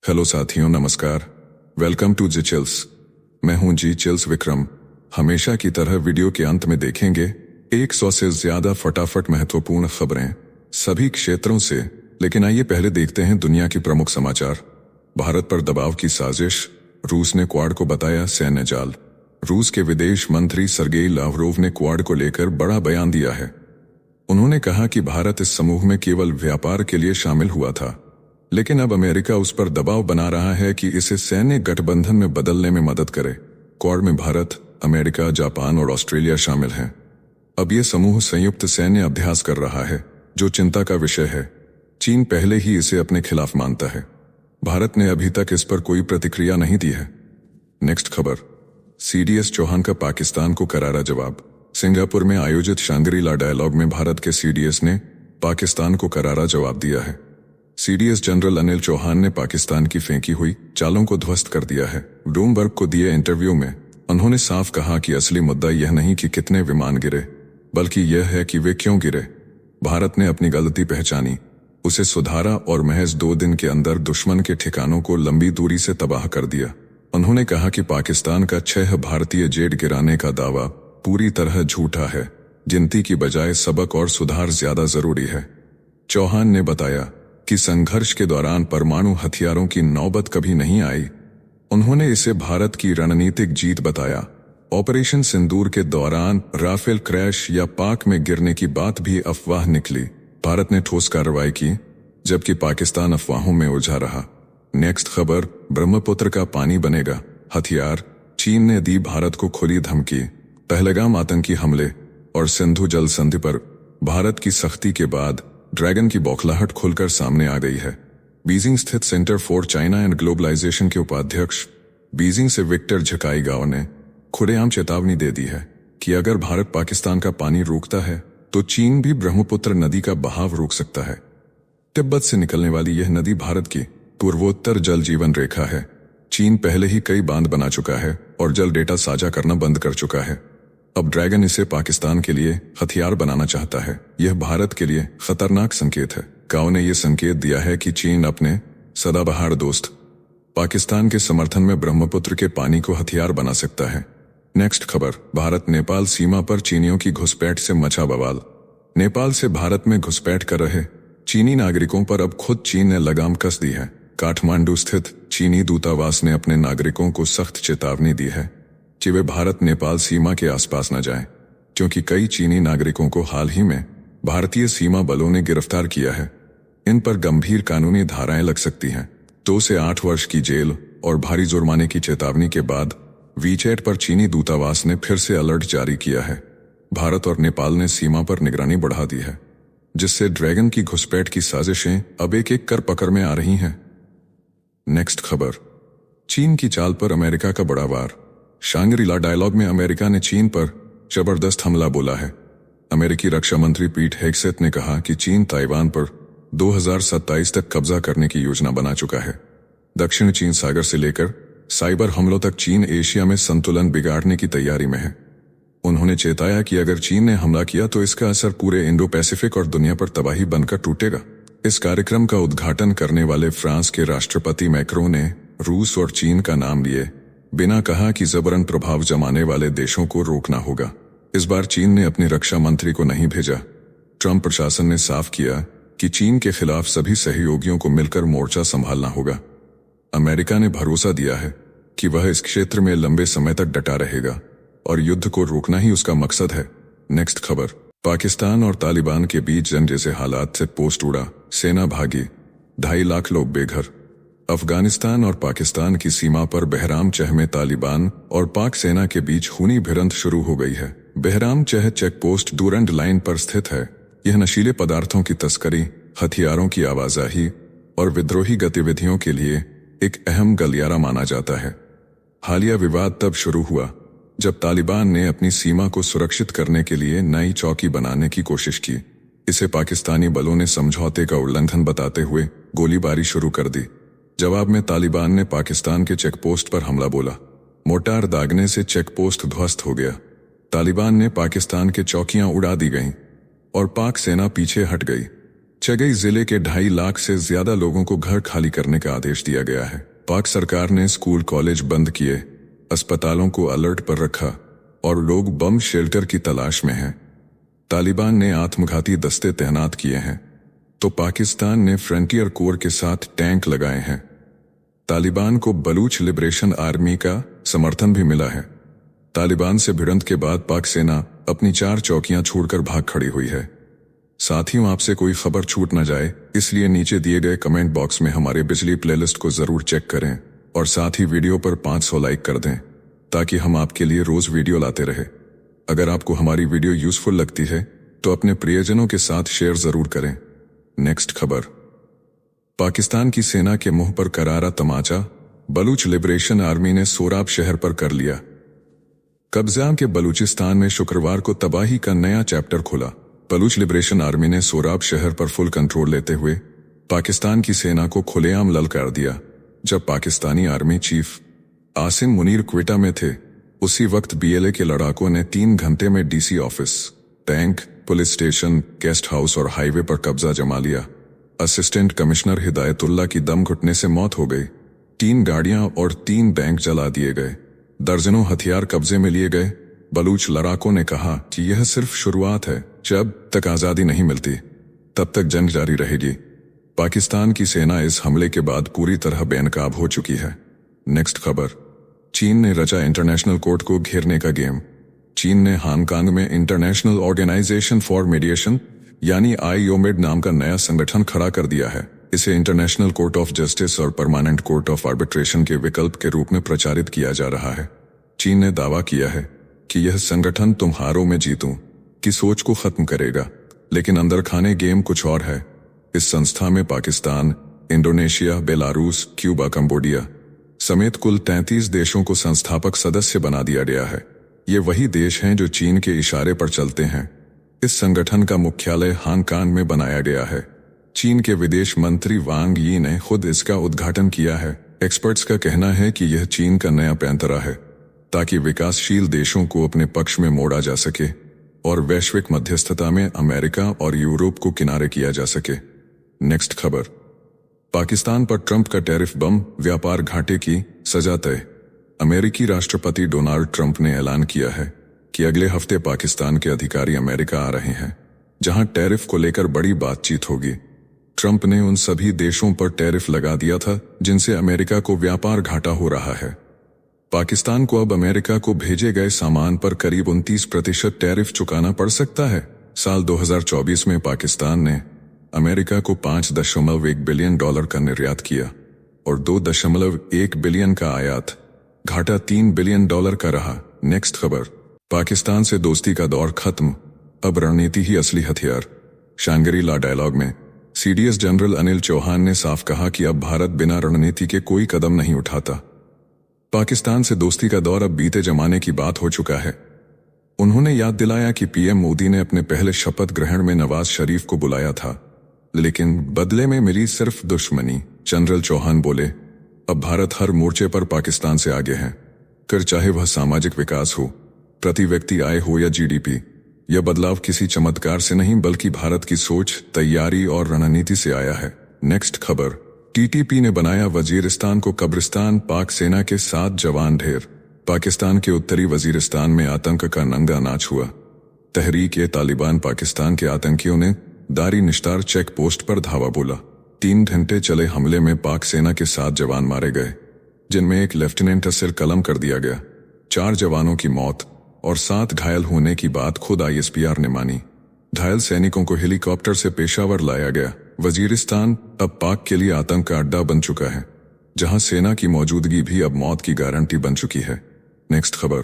Hello साथियों, नमस्कार। Welcome to G Chills. मैं हूं जी चिल्स विक्रम। हमेशा की तरह वीडियो के अंत में देखेंगे 100 से ज्यादा फटाफट महत्वपूर्ण खबरें सभी क्षेत्रों से। लेकिन आइए पहले देखते हैं दुनिया की प्रमुख समाचार। भारत पर दबाव की साजिश, रूस ने क्वाड को बताया सैन्य जाल। रूस के विदेश मंत्री सर्गेई लावरोव ने क्वाड को लेकर बड़ा बयान दिया है। उन्होंने कहा कि भारत इस समूह में केवल व्यापार के लिए शामिल हुआ था, लेकिन अब अमेरिका उस पर दबाव बना रहा है कि इसे सैन्य गठबंधन में बदलने में मदद करे। क्वाड में भारत, अमेरिका, जापान और ऑस्ट्रेलिया शामिल हैं। अब यह समूह संयुक्त सैन्य अभ्यास कर रहा है, जो चिंता का विषय है। चीन पहले ही इसे अपने खिलाफ मानता है। भारत ने अभी तक इस पर कोई प्रतिक्रिया नहीं दी है। नेक्स्ट खबर, सीडीएस चौहान का पाकिस्तान को करारा जवाब। सिंगापुर में आयोजित शांग्री-ला डायलॉग में भारत के सीडीएस ने पाकिस्तान को करारा जवाब दिया है। सीडीएस जनरल अनिल चौहान ने पाकिस्तान की फेंकी हुई चालों को ध्वस्त कर दिया है। ब्लूमबर्ग को दिए इंटरव्यू में उन्होंने साफ कहा कि असली मुद्दा यह नहीं कि कितने विमान गिरे, बल्कि यह है कि वे क्यों गिरे। भारत ने अपनी गलती पहचानी, उसे सुधारा और महज 2 दिन के अंदर दुश्मन के ठिकानों को लंबी दूरी से तबाह कर दिया। उन्होंने कहा कि पाकिस्तान का 6 भारतीय जेट गिराने का दावा पूरी तरह झूठा है। गिनती की बजाय सबक और सुधार ज्यादा जरूरी है। चौहान ने बताया कि संघर्ष के दौरान परमाणु हथियारों की नौबत कभी नहीं आई। उन्होंने इसे भारत की रणनीतिक जीत बताया। ऑपरेशन सिंदूर के दौरान राफेल क्रैश या पाक में गिरने की बात भी अफवाह निकली। भारत ने ठोस कार्रवाई की, जबकि पाकिस्तान अफवाहों में उलझा रहा। नेक्स्ट खबर, ब्रह्मपुत्र का पानी बनेगा हथियार। चीन ने दी भारत को खुली धमकी। पहलगाम आतंकी हमले और सिंधु जल संधि पर भारत की सख्ती के बाद ड्रैगन की बौखलाहट खुलकर सामने आ गई है। बीजिंग स्थित centre for China and globalisation के उपाध्यक्ष बीजिंग से विक्टर झकाईगाओ ने खुलेआम चेतावनी दे दी है कि अगर भारत पाकिस्तान का पानी रोकता है तो चीन भी ब्रह्मपुत्र नदी का बहाव रोक सकता है। तिब्बत से निकलने वाली यह नदी भारत की पूर्वोत्तर जल जीवन रेखा है। चीन पहले ही कई बांध बना चुका है और जल डेटा साझा करना बंद कर चुका है। अब ड्रैगन इसे पाकिस्तान के लिए हथियार बनाना चाहता है। यह भारत के लिए खतरनाक संकेत है। गाओ ने यह संकेत दिया है कि चीन अपने सदाबहार दोस्त पाकिस्तान के समर्थन में ब्रह्मपुत्र के पानी को हथियार बना सकता है। नेक्स्ट खबर, भारत नेपाल सीमा पर चीनियों की घुसपैठ से मचा बवाल। नेपाल से भारत में घुसपैठ कर रहे चीनी नागरिकों पर अब खुद चीन ने लगाम कस दी है। काठमांडू स्थित चीनी दूतावास ने अपने नागरिकों को सख्त चेतावनी दी है कि वे भारत नेपाल सीमा के आसपास न जाएं, क्योंकि कई चीनी नागरिकों को हाल ही में भारतीय सीमा बलों ने गिरफ्तार किया है। इन पर गंभीर कानूनी धाराएं लग सकती हैं। 2 से 8 वर्ष की जेल और भारी जुर्माने की चेतावनी के बाद वीचैट पर चीनी दूतावास ने फिर से अलर्ट जारी किया है। भारत और नेपाल ने सीमा पर निगरानी बढ़ा दी है, जिससे ड्रैगन की घुसपैठ की साजिशें अब एक-एक कर पकड़ में आ रही हैं। नेक्स्ट खबर, चीन की चाल पर अमेरिका का बड़ा वार। शांग्री-ला डायलॉग में अमेरिका ने चीन पर जबरदस्त हमला बोला है। अमेरिकी रक्षा मंत्री पीट हेगसेथ ने कहा कि चीन ताइवान पर 2027 तक कब्जा करने की योजना बना चुका है। दक्षिण चीन सागर से लेकर साइबर हमलों तक चीन एशिया में संतुलन बिगाड़ने की तैयारी में है। उन्होंने चेताया कि अगर चीन ने हमला किया तो इसका असर पूरे इंडो पैसिफिक और दुनिया पर तबाही बनकर टूटेगा। इस कार्यक्रम का उद्घाटन करने वाले फ्रांस के राष्ट्रपति मैक्रों ने रूस और चीन का नाम लिए बिना कहा कि जबरन प्रभाव जमाने वाले देशों को रोकना होगा। इस बार चीन ने अपने रक्षा मंत्री को नहीं भेजा। ट्रंप प्रशासन ने साफ किया कि चीन के खिलाफ सभी सहयोगियों को मिलकर मोर्चा संभालना होगा। अमेरिका ने भरोसा दिया है कि वह इस क्षेत्र में लंबे समय तक डटा रहेगा और युद्ध को रोकना ही उसका मकसद है। नेक्स्ट खबर, पाकिस्तान और तालिबान के बीच जंग जैसे हालात से पोस्ट उड़ा, सेना भागी, 2.5 लाख लोग बेघर। अफगानिस्तान और पाकिस्तान की सीमा पर बहराम चह में तालिबान और पाक सेना के बीच खूनी भिड़ंत शुरू हो गई है। बहराम चह चेक पोस्ट डूरंड लाइन पर स्थित है। यह नशीले पदार्थों की तस्करी, हथियारों की आवाजाही और विद्रोही गतिविधियों के लिए एक अहम गलियारा माना जाता है। हालिया विवाद तब शुरू हुआ जब तालिबान ने अपनी सीमा को सुरक्षित करने के लिए नई चौकी बनाने की कोशिश की। इसे पाकिस्तानी बलों ने समझौते का उल्लंघन बताते हुए गोलीबारी शुरू कर दी। जवाब में तालिबान ने पाकिस्तान के चेकपोस्ट पर हमला बोला। मोर्टार दागने से चेकपोस्ट ध्वस्त हो गया। तालिबान ने पाकिस्तान के चौकियां उड़ा दी गईं और पाक सेना पीछे हट गई। चगई जिले के 2.5 लाख से ज्यादा लोगों को घर खाली करने का आदेश दिया गया है। पाक सरकार ने स्कूल कॉलेज बंद किए, अस्पतालों को अलर्ट पर रखा और लोग बम शेल्टर की तलाश में हैं। तालिबान ने आत्मघाती दस्ते तैनात किए हैं तो पाकिस्तान ने फ्रंटियर कोर के साथ टैंक लगाए हैं। तालिबान को बलूच लिबरेशन आर्मी का समर्थन भी मिला है। तालिबान से भिड़ंत के बाद पाक सेना अपनी 4 चौकियां छोड़कर भाग खड़ी हुई है। साथियों, आपसे कोई खबर छूट न जाए इसलिए नीचे दिए गए कमेंट बॉक्स में हमारे बिजली प्लेलिस्ट को जरूर चेक करें और साथ ही वीडियो पर 500 लाइक कर दें ताकि हम आपके लिए रोज वीडियो लाते रहे। अगर आपको हमारी वीडियो यूजफुल लगती है तो अपने प्रियजनों के साथ शेयर जरूर करें। नेक्स्ट खबर। पाकिस्तान की सेना के मुंह पर करारा तमाचा, बलूच लिबरेशन आर्मी ने सोराब शहर पर कर लिया कब्जा के बलूचिस्तान में शुक्रवार को तबाही का नया चैप्टर खुला। बलूच लिबरेशन आर्मी ने सोराब शहर पर फुल कंट्रोल लेते हुए पाकिस्तान की सेना को खुलेआम ललकार दिया। जब पाकिस्तानी आर्मी चीफ आसिम मुनीर क्वेटा में थे, उसी वक्त बीएलए के लड़ाकों ने 3 घंटे में DC office, tank, police station, guest house और हाईवे पर कब्जा जमा लिया। असिस्टेंट कमिश्नर हिदायतुल्लाह की दम घुटने से मौत हो गई। 3 गाड़ियां और 3 बैंक जला दिए गए। दर्जनों हथियार कब्जे में लिए गए। बलूच लड़ाकों ने कहा कि यह सिर्फ शुरुआत है, जब तक आजादी नहीं मिलती तब तक जंग जारी रहेगी। पाकिस्तान की सेना इस हमले के बाद पूरी तरह बेनकाब हो चुकी है। नेक्स्ट खबर। चीन ने रचा इंटरनेशनल कोर्ट को घेरने का गेम। चीन ने हांगकांग में इंटरनेशनल ऑर्गेनाइजेशन फॉर मीडिएशन यानी IOMED नाम का नया संगठन खड़ा कर दिया है। इसे इंटरनेशनल कोर्ट ऑफ जस्टिस और परमानेंट कोर्ट ऑफ आर्बिट्रेशन के विकल्प के रूप में प्रचारित किया जा रहा है। चीन ने दावा किया है कि यह संगठन तुम्हारों में जीतूं की सोच को खत्म करेगा, लेकिन अंदर खाने गेम कुछ और है। इस संस्था में Pakistan, Indonesia, Belarus, Cuba, Cambodia समेत कुल 33 देशों को संस्थापक सदस्य बना दिया गया है। ये वही देश हैं जो चीन के इशारे पर चलते हैं। इस संगठन का मुख्यालय हांगकांग में बनाया गया है। चीन के विदेश मंत्री वांग यी ने खुद इसका उद्घाटन किया है। एक्सपर्ट्स का कहना है कि यह चीन का नया पैंतरा है ताकि विकासशील देशों को अपने पक्ष में मोड़ा जा सके और वैश्विक मध्यस्थता में अमेरिका और यूरोप को किनारे किया जा सके। नेक्स्ट खबर। पाकिस्तान पर ट्रंप का टैरिफ बम व्यापार घाटे की सजा तय। अमेरिकी राष्ट्रपति डोनाल्ड ट्रंप ने ऐलान किया है कि अगले हफ्ते पाकिस्तान के अधिकारी अमेरिका आ रहे हैं, जहां टैरिफ को लेकर बड़ी बातचीत होगी। ट्रंप ने उन सभी देशों पर टैरिफ लगा दिया था जिनसे अमेरिका को व्यापार घाटा हो रहा है। पाकिस्तान को अब अमेरिका को भेजे गए सामान पर करीब 29% टैरिफ चुकाना पड़ सकता है। साल 2024 में पाकिस्तान ने अमेरिका को $5.1 बिलियन का निर्यात किया और $2.1 बिलियन का आयात। घाटा $3 बिलियन का रहा। नेक्स्ट खबर। पाकिस्तान से दोस्ती का दौर खत्म, अब रणनीति ही असली हथियार। शांग्री-ला डायलॉग में CDS जनरल अनिल चौहान ने साफ कहा कि अब भारत बिना रणनीति के कोई कदम नहीं उठाता। पाकिस्तान से दोस्ती का दौर अब बीते जमाने की बात हो चुका है। उन्होंने याद दिलाया कि PM मोदी ने अपने पहले शपथ ग्रहण में नवाज शरीफ को बुलाया था, लेकिन बदले में मिली सिर्फ दुश्मनी। जनरल चौहान बोले, अब भारत हर मोर्चे पर पाकिस्तान से आगे है, कर चाहे वह सामाजिक विकास हो, प्रति व्यक्ति आय हो या GDP। यह बदलाव किसी चमत्कार से नहीं बल्कि भारत की सोच, तैयारी और रणनीति से आया है। नेक्स्ट खबर। TTP ने बनाया वजीरिस्तान को कब्रिस्तान, पाक सेना के 7 जवान ढेर। पाकिस्तान के उत्तरी वजीरिस्तान में आतंक का नंगा नाच हुआ। तहरीक-ए-तालिबान पाकिस्तान के आतंकियों ने दारी निश्तार चेक पोस्ट पर धावा बोला। 3 घंटे चले हमले में पाक सेना के 7 जवान मारे गए, जिनमें एक लेफ्टिनेंट सिर कलम कर दिया गया। 4 जवानों की मौत और 7 घायल होने की बात खुद ISPR ने मानी। घायल सैनिकों को हेलीकॉप्टर से पेशावर लाया गया। वजीरिस्तान अब पाक के लिए आतंक का अड्डा बन चुका है, जहां सेना की मौजूदगी भी अब मौत की गारंटी बन चुकी है। नेक्स्ट खबर।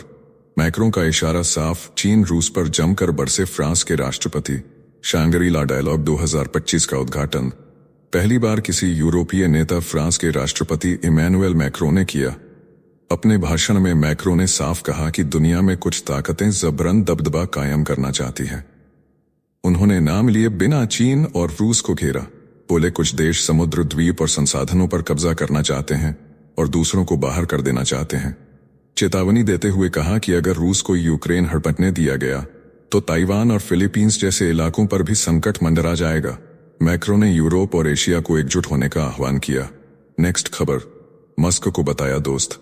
मैक्रों का इशारा साफ, चीन रूस पर जमकर बरसे फ्रांस के राष्ट्रपति। शांग्री-ला डायलॉग 2025 का उद्घाटन पहली बार किसी यूरोपीय नेता फ्रांस के राष्ट्रपति इमैनुएल मैक्रों ने किया। अपने भाषण में मैक्रों ने साफ कहा कि दुनिया में कुछ ताकतें जबरन दबदबा कायम करना चाहती हैं। उन्होंने नाम लिए बिना चीन और रूस को घेरा। बोले, कुछ देश समुद्र, द्वीप और संसाधनों पर कब्जा करना चाहते हैं और दूसरों को बाहर कर देना चाहते हैं। चेतावनी देते हुए कहा कि अगर रूस को यूक्रेन हड़पने दिया गया तो ताइवान और फिलीपींस जैसे इलाकों पर भी संकट मंडरा जाएगा। मैक्रो ने यूरोप और एशिया को एकजुट होने का आह्वान किया। नेक्स्ट खबर, मस्क को बताया दोस्त,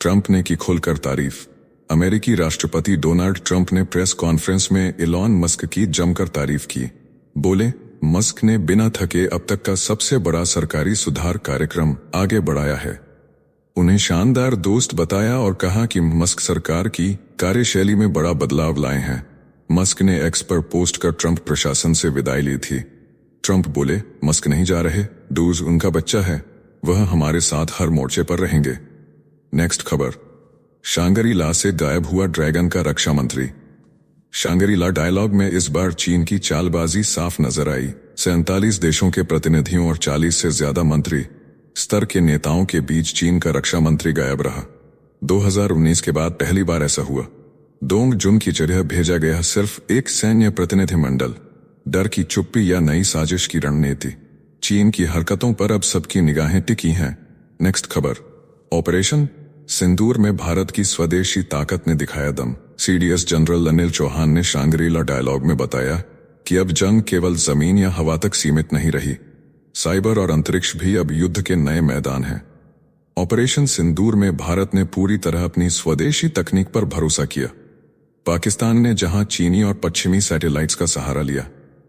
ट्रंप ने की खुलकर तारीफ। अमेरिकी राष्ट्रपति डोनाल्ड ट्रंप ने प्रेस कॉन्फ्रेंस में इलॉन मस्क की जमकर तारीफ की। बोले, मस्क ने बिना थके अब तक का सबसे बड़ा सरकारी सुधार कार्यक्रम आगे बढ़ाया है। उन्हें शानदार दोस्त बताया और कहा कि मस्क सरकार की कार्यशैली में बड़ा बदलाव लाए हैं। मस्क ने एक्स पर पोस्ट कर ट्रंप प्रशासन से विदाई ली थी। ट्रंप बोले, मस्क नहीं जा रहे, डूज उनका बच्चा है, वह हमारे साथ हर मोर्चे पर रहेंगे। नेक्स्ट खबर, शांगरी ला से गायब हुआ ड्रैगन का रक्षा मंत्री। शांगरी ला डायलॉग में इस बार चीन की चालबाजी साफ नजर आई। 47 देशों के प्रतिनिधियों और 40 से ज्यादा मंत्री स्तर के नेताओं के बीच चीन का रक्षा मंत्री गायब रहा। 2019 के बाद पहली बार ऐसा हुआ। दोंग जुन की जगह भेजा गया सिर्फ एक सैन्य प्रतिनिधिमंडल। डर की चुप्पी या नई साजिश की रणनीति, चीन की हरकतों पर अब सबकी निगाहें टिकी हैं। नेक्स्ट खबर, ऑपरेशन सिंदूर में भारत की स्वदेशी ताकत ने दिखाया दम। सीडीएस जनरल अनिल चौहान ने शांगरी ला डायलॉग में बताया कि अब जंग केवल जमीन या हवा तक सीमित नहीं रही, साइबर और अंतरिक्ष भी अब युद्ध के नए मैदान हैं। ऑपरेशन सिंदूर में भारत ने पूरी तरह अपनी स्वदेशी तकनीक पर भरोसा किया। पाकिस्तान ने जहां चीनी और पश्चिमी सैटेलाइट्स का सहारा लिया,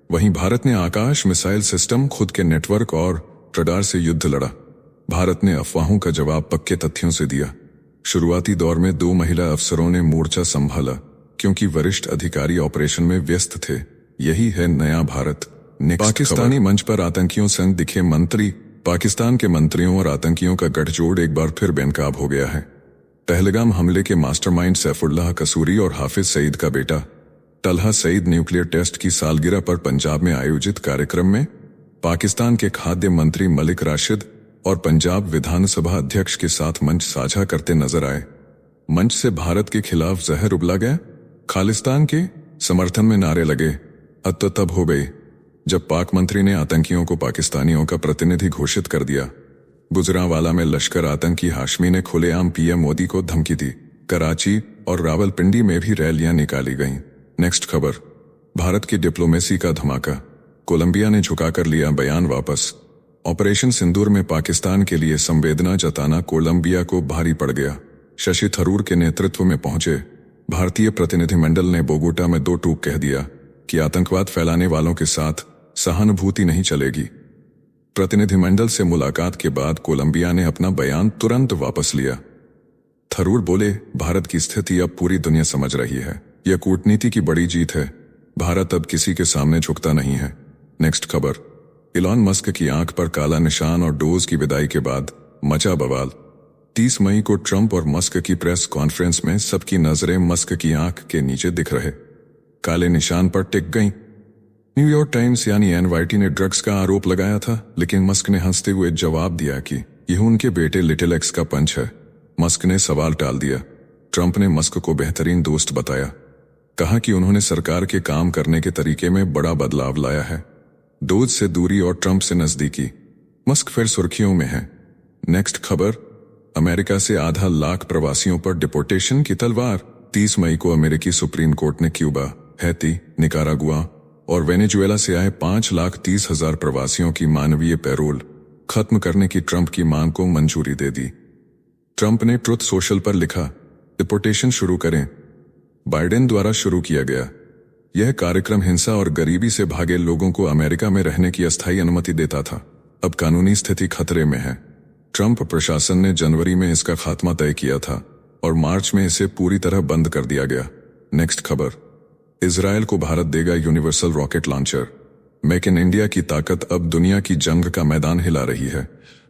वहीं भारत ने आकाश मिसाइल सिस्टम, खुद के नेटवर्क और रडार से युद्ध लड़ा। भारत ने अफवाहों का जवाब पक्के तथ्यों से दिया। शुरुआती दौर में 2 महिला अफसरों ने मोर्चा संभाला क्योंकि वरिष्ठ अधिकारी ऑपरेशन में व्यस्त थे। यही है नया भारत। पाकिस्तानी मंच पर आतंकियों संग दिखे मंत्री। पाकिस्तान के मंत्रियों और आतंकियों का गठजोड़ एक बार फिर बेनकाब हो गया है। पहलगाम हमले के मास्टरमाइंड सैफुल्लाह कसूरी और हाफिज सईद का बेटा तलहा सईद न्यूक्लियर टेस्ट की सालगिरह पर पंजाब में आयोजित कार्यक्रम में पाकिस्तान के खाद्य मंत्री मलिक राशिद और पंजाब विधानसभा अध्यक्ष के साथ मंच साझा करते नजर आए। मंच से भारत के खिलाफ जहर उगला गया। खालिस्तान के समर्थन में नारे लगे। तो तब हो गई जब पाक मंत्री ने आतंकियों को पाकिस्तानियों का प्रतिनिधि घोषित कर दिया। गुजरांवाला में लश्कर आतंकी हाशमी ने खुलेआम पीएम मोदी को धमकी दी। कराची और रावलपिंडी में भी रैलियां निकाली गईं। नेक्स्ट खबर, भारत की डिप्लोमेसी का धमाका। कोलंबिया ने झुकाकर लिया बयान वापस। ऑपरेशन सिंदूर में पाकिस्तान के लिए संवेदना जताना कोलंबिया को भारी पड़ गया। शशि थरूर के नेतृत्व में पहुंचे भारतीय प्रतिनिधिमंडल ने बोगोटा में 2 टूक कह दिया कि आतंकवाद फैलाने वालों के साथ सहानुभूति नहीं चलेगी। प्रतिनिधिमंडल से मुलाकात के बाद कोलंबिया ने अपना बयान तुरंत वापस लिया। थरूर बोले, भारत की स्थिति अब पूरी दुनिया समझ रही है। यह कूटनीति की बड़ी जीत है। भारत अब किसी के सामने झुकता नहीं है। नेक्स्ट खबर, इलॉन मस्क की आंख पर काला निशान और डोज की विदाई के बाद मचा बवाल। 30 मई को ट्रंप और मस्क की प्रेस कॉन्फ्रेंस में सबकी नजरें मस्क की आंख के नीचे दिख रहे काले निशान पर टिक गईं। न्यूयॉर्क टाइम्स यानी एनवाईटी ने ड्रग्स का आरोप लगाया था, लेकिन मस्क ने हंसते हुए जवाब दिया कि यह उनके बेटे लिटिल एक्स का पंच है। मस्क ने सवाल टाल दिया। ट्रंप ने मस्क को बेहतरीन दोस्त बताया। कहा कि उन्होंने सरकार के काम करने के तरीके में बड़ा बदलाव लाया है। डोज से दूरी और ट्रंप से नजदीकी। मस्क फिर सुर्खियों में है। नेक्स्ट खबर, अमेरिका से आधा लाख प्रवासियों पर डिपोर्टेशन की तलवार। 30 मई को अमेरिकी सुप्रीम कोर्ट ने क्यूबा, हैती, निकारागुआ और वेनेजुएला से आए 5,30,000 प्रवासियों की मानवीय पैरोल खत्म करने की ट्रंप की मांग को मंजूरी दे दी। ट्रंप ने ट्रुथ सोशल पर लिखा, डिपोर्टेशन शुरू करें। बाइडेन द्वारा शुरू किया गया यह कार्यक्रम हिंसा और गरीबी से भागे लोगों को अमेरिका में रहने की अस्थायी अनुमति देता था। अब कानूनी स्थिति खतरे में है। ट्रंप प्रशासन ने जनवरी में इसका खात्मा तय किया था और मार्च में इसे पूरी तरह बंद कर दिया गया। नेक्स्ट खबर, इजरायल को भारत देगा universal rocket launcher. Make in India की ताकत अब दुनिया की जंग का मैदान हिला रही है।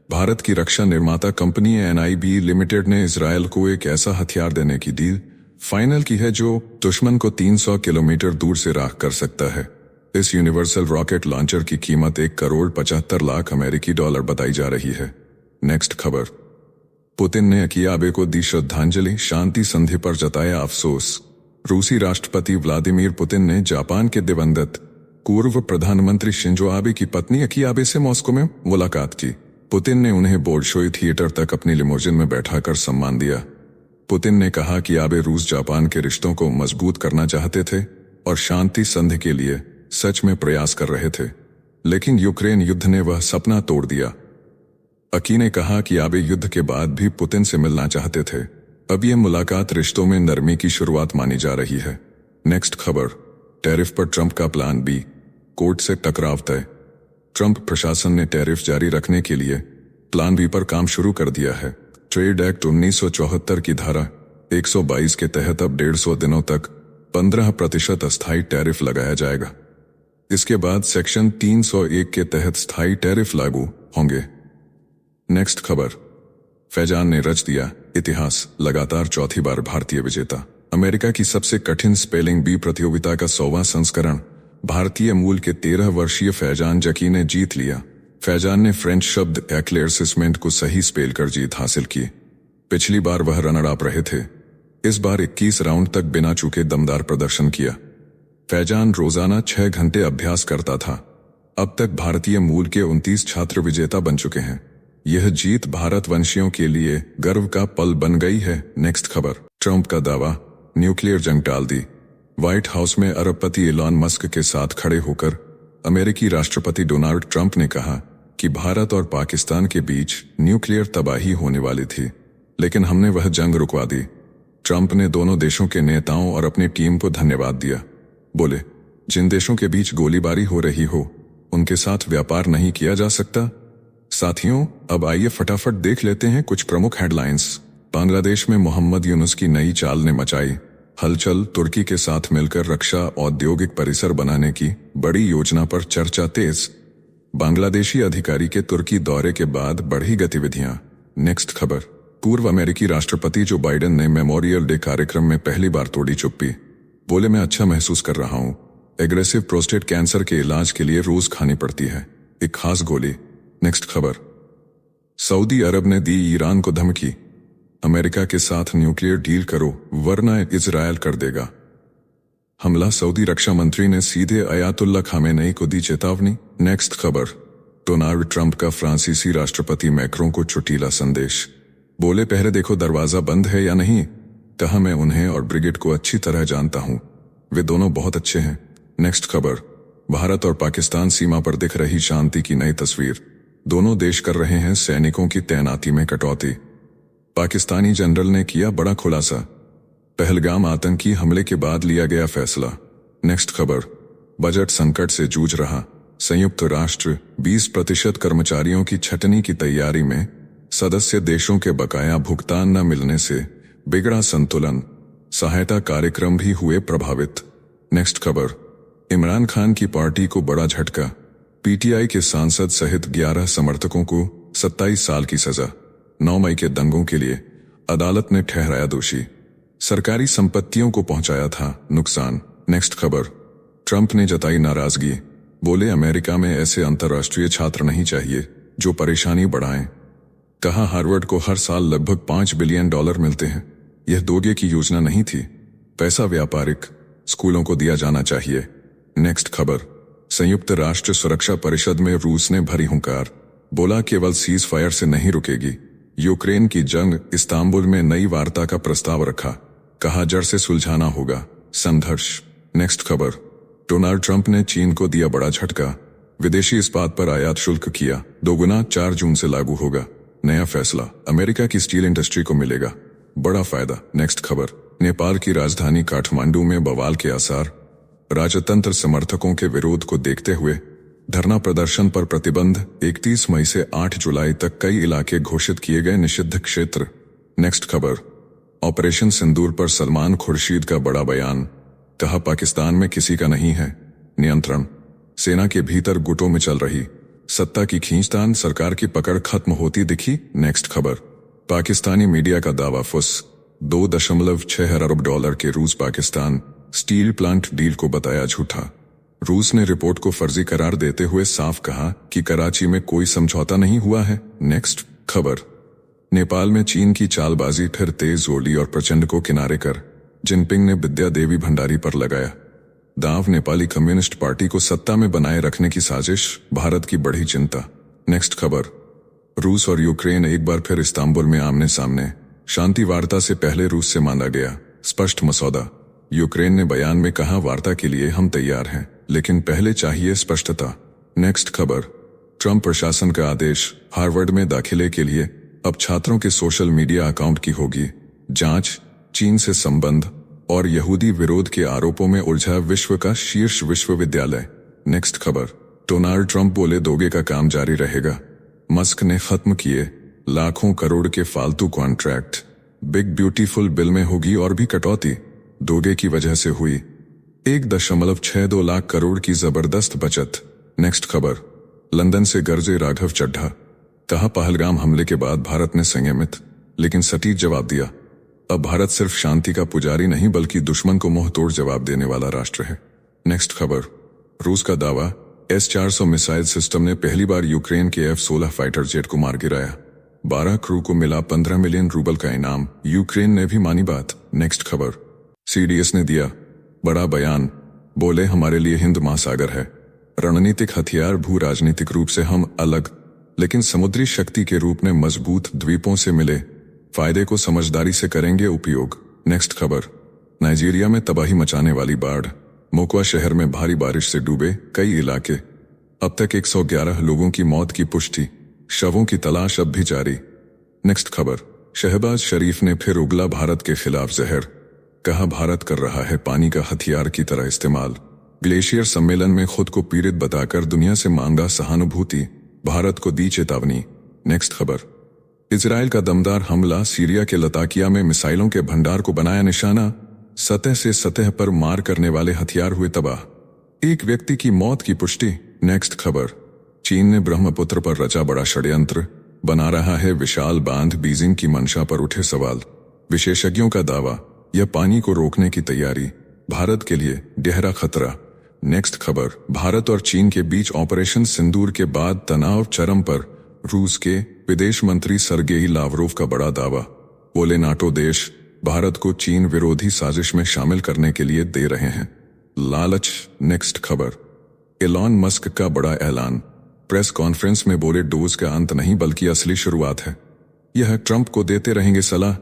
भारत की रक्षा निर्माता कंपनी NIB लिमिटेड ने इजरायल को एक ऐसा हथियार देने की डील फाइनल की है जो दुश्मन को 300 किलोमीटर दूर से राख कर सकता है। इस यूनिवर्सल रॉकेट लॉन्चर की कीमत 1,75,00,000 अमेरिकी डॉलर बताई जा रही है। नेक्स्ट खबर, पुतिन ने अकियाबे को दी श्रद्धांजलि। शांति संधि पर जताया अफसोस। रूसी राष्ट्रपति व्लादिमीर पुतिन ने जापान के दिवंगत पूर्व प्रधानमंत्री शिंजो आबे की पत्नी अकियाबे से मॉस्को में मुलाकात की। पुतिन ने उन्हें बोल्शोई थिएटर तक अपनी लिमोजिन में बैठाकर सम्मान दिया। पुतिन ने कहा कि आबे रूस जापान के रिश्तों को मजबूत करना चाहते थे और शांति संधि के लिए सच में प्रयास कर रहे थे। लेकिन यूक्रेन युद्ध ने वह सपना तोड़ दिया। अकी ने कहा कि आबे युद्ध के बाद भी पुतिन से मिलना चाहते थे। अब यह मुलाकात रिश्तों में नरमी की शुरुआत मानी जा रही है। नेक्स्ट खबर, टैरिफ पर ट्रंप का प्लान बी, कोर्ट से टकराव तय। ट्रंप प्रशासन ने टैरिफ जारी रखने के लिए प्लान बी पर काम शुरू कर दिया है। ट्रेड एक्ट 1974 की धारा 122 के तहत अब 150 दिनों तक 15% अस्थायी टैरिफ लगाया जाएगा। इसके बाद सेक्शन 301 के तहत स्थायी टैरिफ लागू होंगे। नेक्स्ट खबर, फैजान ने रच दिया इतिहास, लगातार चौथी बार भारतीय विजेता। अमेरिका की सबसे कठिन स्पेलिंग बी प्रतियोगिता का 100वां संस्करण भारतीय मूल के 13 वर्षीय फैजान जकी ने जीत लिया। फैजान ने फ्रेंच शब्द एक्लेयरसिसमेंट को सही स्पेल कर जीत हासिल की। पिछली बार वह रनर अप रहे थे। इस बार 21 राउंड तक बिना चूके दमदार प्रदर्शन किया। फैजान रोजाना 6 घंटे अभ्यास करता था। अब तक भारतीय मूल के 29 छात्र विजेता बन चुके हैं। यह जीत भारतवंशियों के लिए गर्व का पल बन गई है। नेक्स्ट खबर, ट्रंप का दावा, न्यूक्लियर जंग टाल दी। व्हाइट हाउस में अरबपति इलॉन मस्क के साथ खड़े होकर अमेरिकी राष्ट्रपति डोनाल्ड ट्रंप ने कहा कि भारत और पाकिस्तान के बीच न्यूक्लियर तबाही होने वाली थी, लेकिन हमने वह जंग रुकवा दी। ट्रंप ने दोनों देशों के नेताओं और अपनी टीम को धन्यवाद दिया। बोले, जिन देशों के बीच गोलीबारी हो रही हो उनके साथ व्यापार नहीं किया जा सकता। साथियों, अब आइए फटाफट देख लेते हैं कुछ प्रमुख हेडलाइंस। बांग्लादेश में मोहम्मद यूनुस की नई चाल ने मचाई हलचल। तुर्की के साथ मिलकर रक्षा औद्योगिक परिसर बनाने की बड़ी योजना पर चर्चा तेज। बांग्लादेशी अधिकारी के तुर्की दौरे के बाद बढ़ी गतिविधियां। नेक्स्ट खबर, पूर्व अमेरिकी राष्ट्रपति जो बाइडेन ने मेमोरियल डे कार्यक्रम में पहली बार तोड़ी चुप्पी। बोले, मैं अच्छा महसूस कर रहा हूं। एग्रेसिव प्रोस्टेट कैंसर के इलाज के लिए रोज खानी पड़ती है एक खास गोली। नेक्स्ट खबर, सऊदी अरब ने दी ईरान को धमकी, अमेरिका के साथ न्यूक्लियर डील करो वरना इजरायल कर देगा हमला। सऊदी रक्षा मंत्री ने सीधे अयातुल्ला खामेनेई को दी चेतावनी। नेक्स्ट खबर, डोनाल्ड ट्रंप का फ्रांसीसी राष्ट्रपति मैक्रों को चुटीला संदेश। बोले, पहले देखो दरवाजा बंद है या नहीं। कहा, मैं उन्हें और ब्रिगेड को अच्छी तरह जानता हूं, वे दोनों बहुत अच्छे हैं। नेक्स्ट खबर, भारत और पाकिस्तान सीमा पर दिख रही शांति की नई तस्वीर। दोनों देश कर रहे हैं सैनिकों की तैनाती में कटौती। पाकिस्तानी जनरल ने किया बड़ा खुलासा, पहलगाम आतंकी हमले के बाद लिया गया फैसला। नेक्स्ट खबर, बजट संकट से जूझ रहा संयुक्त राष्ट्र। 20% कर्मचारियों की छटनी की तैयारी में सदस्य देशों के बकाया भुगतान न मिलने से बिगड़ा संतुलन। सहायता कार्यक्रम भी हुए प्रभावित। नेक्स्ट खबर, इमरान खान की पार्टी को बड़ा झटका। पीटीआई के सांसद सहित 11 समर्थकों को 27 साल की सजा। 9 मई के दंगों के लिए अदालत ने ठहराया दोषी। सरकारी संपत्तियों को पहुंचाया था नुकसान। नेक्स्ट खबर, ट्रंप ने जताई नाराजगी। बोले, अमेरिका में ऐसे अंतर्राष्ट्रीय छात्र नहीं चाहिए जो परेशानी बढ़ाएं। कहा, हार्वर्ड को हर साल लगभग $5 बिलियन मिलते हैं। यह दोगे की योजना नहीं थी। पैसा व्यापारिक स्कूलों को दिया जाना चाहिए। नेक्स्ट खबर, संयुक्त राष्ट्र सुरक्षा परिषद में रूस ने भरी हुंकार। बोला, केवल सीज फायर से नहीं रुकेगी। यूक्रेन की जंग, इस्तांबुल में नई वार्ता का प्रस्ताव रखा। कहा, जड़ से सुलझाना होगा संघर्ष। नेक्स्ट खबर, डोनाल्ड ट्रंप ने चीन को दिया बड़ा झटका। विदेशी इस्पात पर आयात शुल्क किया दोगुना, 4 जून से लागू होगा। नया फैसला, अमेरिका की स्टील इंडस्ट्री को मिलेगा बड़ा फायदा। नेक्स्ट खबर, नेपाल की राजधानी काठमांडू में बवाल के आसार। राजतंत्र समर्थकों के विरोध को देखते हुए धरना प्रदर्शन पर प्रतिबंध। 31 मई से 8 जुलाई तक कई इलाके घोषित किए गए निषिद्ध क्षेत्र। नेक्स्ट खबर, ऑपरेशन सिंदूर पर सलमान खुर्शीद का बड़ा बयान। कहा, पाकिस्तान में किसी का नहीं है नियंत्रण। सेना के भीतर गुटों में चल रही सत्ता की खींचतान, सरकार की पकड़ खत्म होती दिखी। नेक्स्ट खबर, पाकिस्तानी मीडिया का दावा फुस। $2.6 अरब के रूस पाकिस्तान स्टील प्लांट डील को बताया झूठा। रूस ने रिपोर्ट को फर्जी करार देते हुए साफ कहा कि कराची में कोई समझौता नहीं हुआ है। नेक्स्ट खबर, नेपाल में चीन की चालबाजी फिर तेज जोली और प्रचंड को किनारे कर जिनपिंग ने विद्या देवी भंडारी पर लगाया दांव। नेपाली कम्युनिस्ट पार्टी को सत्ता में बनाए रखने की साजिश, भारत की बढ़ी चिंता। नेक्स्ट खबर, रूस और यूक्रेन एक बार फिर इस्तांबुल में आमने सामने। शांति वार्ता से पहले रूस से मांगा गया स्पष्ट मसौदा। यूक्रेन ने बयान में कहा, वार्ता के लिए हम तैयार हैं, लेकिन पहले चाहिए स्पष्टता। नेक्स्ट खबर, ट्रंप प्रशासन का आदेश, हार्वर्ड में दाखिले के लिए अब छात्रों के सोशल मीडिया अकाउंट की होगी जांच। चीन से संबंध और यहूदी विरोध के आरोपों में उलझा विश्व का शीर्ष विश्वविद्यालय। नेक्स्ट खबर, डोनाल्ड ट्रंप बोले दोगे का काम जारी रहेगा। मस्क ने खत्म किए लाखों करोड़ के फालतू कॉन्ट्रैक्ट। बिग ब्यूटीफुल बिल में होगी और भी कटौती, दोगे की वजह से हुई 1.62 लाख करोड़ की जबरदस्त बचत। नेक्स्ट खबर, लंदन से गरजे राघव चड्ढा, कहा पहलगाम हमले के बाद भारत ने संयमित लेकिन सटीक जवाब दिया। अब भारत सिर्फ शांति का पुजारी नहीं बल्कि दुश्मन को मुंह तोड़ जवाब देने वाला राष्ट्र है। नेक्स्ट खबर, रूस का दावा, S-400 मिसाइल सिस्टम ने पहली बार यूक्रेन के F-16 फाइटर जेट को मार गिराया। 12 क्रू को मिला 15 मिलियन रूबल का इनाम, यूक्रेन ने भी मानी बात। नेक्स्ट खबर, CDS ने दिया बड़ा बयान, बोले हमारे लिए हिंद महासागर है रणनीतिक हथियार, भू राजनीतिक रूप से हम अलग लेकिन समुद्री शक्ति के रूप में मजबूत द्वीपों से मिले फायदे को समझदारी से करेंगे उपयोग। नेक्स्ट खबर, नाइजीरिया में तबाही मचाने वाली बाढ़, मोकवा शहर में भारी बारिश से डूबे कई इलाके, अब तक 111 लोगों की मौत की पुष्टि, शवों की तलाश अब भी जारी। नेक्स्ट खबर, शहबाज शरीफ ने फिर उगला भारत के खिलाफ जहर, कहा भारत कर रहा है पानी का हथियार की तरह इस्तेमाल। ग्लेशियर सम्मेलन में खुद को पीड़ित बताकर दुनिया से मांगा सहानुभूति, भारत को दी चेतावनी। नेक्स्ट खबर, इजराइल का दमदार हमला, सीरिया के लताकिया में मिसाइलों के भंडार को बनाया निशाना, सतह से सतह पर मार करने वाले हथियार हुए तबाह, एक व्यक्ति की मौत की पुष्टि। नेक्स्ट खबर, चीन ने ब्रह्मपुत्र पर रचा बड़ा षड्यंत्र, बना रहा है विशाल बांध, बीजिंग की मंशा पर उठे सवाल, विशेषज्ञों का दावा यह पानी को रोकने की तैयारी, भारत के लिए गहरा खतरा। नेक्स्ट खबर, भारत और चीन के बीच ऑपरेशन सिंदूर के बाद तनाव चरम पर, रूस के विदेश मंत्री सरगेई लावरोव का बड़ा दावा, बोले नाटो देश भारत को चीन विरोधी साजिश में शामिल करने के लिए दे रहे हैं लालच। नेक्स्ट खबर, एलॉन मस्क का बड़ा ऐलान, प्रेस कॉन्फ्रेंस में बोले डोज का अंत नहीं बल्कि असली शुरुआत है, यह ट्रंप को देते रहेंगे सलाह,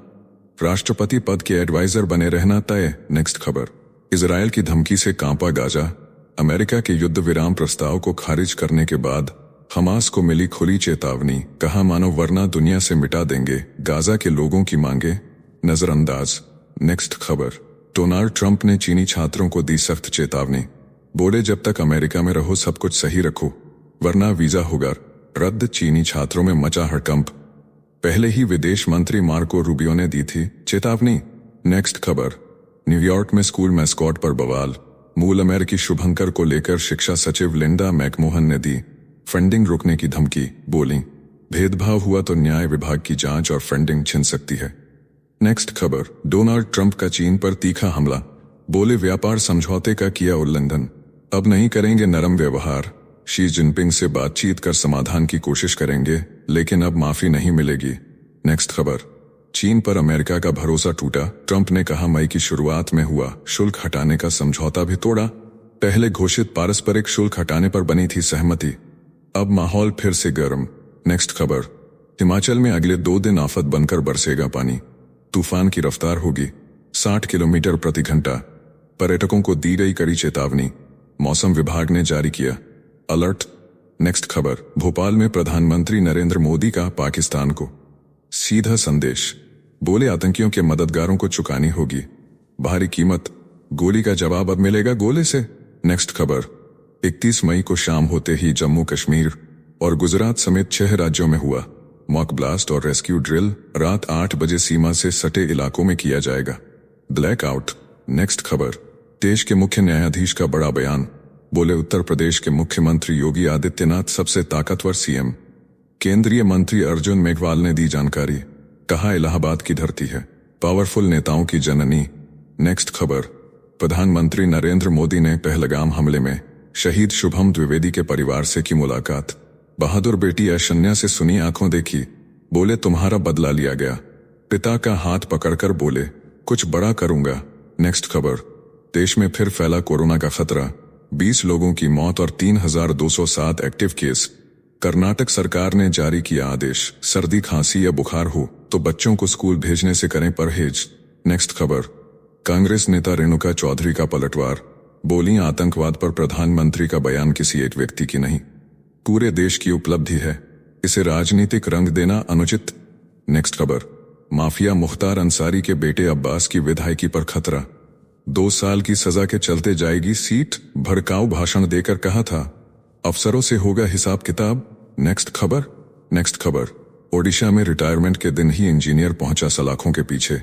राष्ट्रपति पद के एडवाइजर बने रहना तय। नेक्स्ट खबर, इजराइल की धमकी से कांपा गाजा, अमेरिका के युद्ध विराम प्रस्ताव को खारिज करने के बाद हमास को मिली खुली चेतावनी, कहा मानो वरना दुनिया से मिटा देंगे गाजा के लोगों की मांगे नजरअंदाज। नेक्स्ट खबर, डोनाल्ड ट्रंप ने चीनी छात्रों को दी सख्त चेतावनी, बोले जब तक अमेरिका में रहो सब कुछ सही रखो वरना वीजा होगा रद्द, चीनी छात्रों में मचा हड़कंप, पहले ही विदेश मंत्री मार्को रूबियो ने दी थी चेतावनी। नेक्स्ट खबर, न्यूयॉर्क में स्कूल मैस्कॉट पर बवाल, मूल अमेरिकी शुभंकर को लेकर शिक्षा सचिव लिंडा मैकमोहन ने दी फंडिंग रोकने की धमकी, बोली भेदभाव हुआ तो न्याय विभाग की जांच और फंडिंग छिन सकती है। नेक्स्ट खबर, डोनाल्ड ट्रंप का चीन पर तीखा हमला, बोले व्यापार समझौते का किया उल्लंघन, अब नहीं करेंगे नरम व्यवहार, शी जिनपिंग से बातचीत कर समाधान की कोशिश करेंगे लेकिन अब माफी नहीं मिलेगी। नेक्स्ट खबर, चीन पर अमेरिका का भरोसा टूटा, ट्रंप ने कहा मई की शुरुआत में हुआ शुल्क हटाने का समझौता भी तोड़ा, पहले घोषित पारस्परिक शुल्क हटाने पर बनी थी सहमति, अब माहौल फिर से गर्म। नेक्स्ट खबर, हिमाचल में अगले 2 दिन आफत बनकर बरसेगा पानी, तूफान की रफ्तार होगी 60 किलोमीटर प्रति घंटा, पर्यटकों को दी गई कड़ी चेतावनी, मौसम विभाग ने जारी किया अलर्ट। नेक्स्ट खबर, भोपाल में प्रधानमंत्री नरेंद्र मोदी का पाकिस्तान को सीधा संदेश, बोले आतंकियों के मददगारों को चुकानी होगी भारी कीमत, गोली का जवाब अब मिलेगा गोले से। नेक्स्ट खबर, 31 मई को शाम होते ही जम्मू कश्मीर और गुजरात समेत 6 राज्यों में हुआ मॉक ब्लास्ट और रेस्क्यू ड्रिल, रात 8 बजे सीमा से सटे इलाकों में किया जाएगा ब्लैकआउट। नेक्स्ट खबर, देश के मुख्य न्यायाधीश का बड़ा बयान, बोले उत्तर प्रदेश के मुख्यमंत्री योगी आदित्यनाथ सबसे ताकतवर सीएम, केंद्रीय मंत्री अर्जुन मेघवाल ने दी जानकारी, कहा इलाहाबाद की धरती है पावरफुल नेताओं की जननी। नेक्स्ट खबर, प्रधानमंत्री नरेंद्र मोदी ने पहलगाम हमले में शहीद शुभम द्विवेदी के परिवार से की मुलाकात, बहादुर बेटी ऐशन्या से सुनी आंखों देखी, बोले तुम्हारा बदला लिया गया, पिता का हाथ पकड़कर बोले कुछ बड़ा करूंगा। नेक्स्ट खबर, देश में फिर फैला कोरोना का खतरा, 20 लोगों की मौत और 3207 एक्टिव केस, कर्नाटक सरकार ने जारी किया आदेश, सर्दी खांसी या बुखार हो तो बच्चों को स्कूल भेजने से करें परहेज। नेक्स्ट खबर, कांग्रेस नेता रेणुका चौधरी का पलटवार, बोली आतंकवाद पर प्रधानमंत्री का बयान किसी एक व्यक्ति की नहीं, पूरे देश की उपलब्धि है, इसे राजनीतिक रंग देना अनुचित। नेक्स्ट खबर, माफिया मुख्तार अंसारी के बेटे अब्बास की विधायकी पर खतरा, 2 साल की सजा के चलते जाएगी सीट, भड़काऊ भाषण देकर कहा था अफसरों से होगा हिसाब किताब। नेक्स्ट खबर, ओडिशा में रिटायरमेंट के दिन ही इंजीनियर पहुंचा सलाखों के पीछे,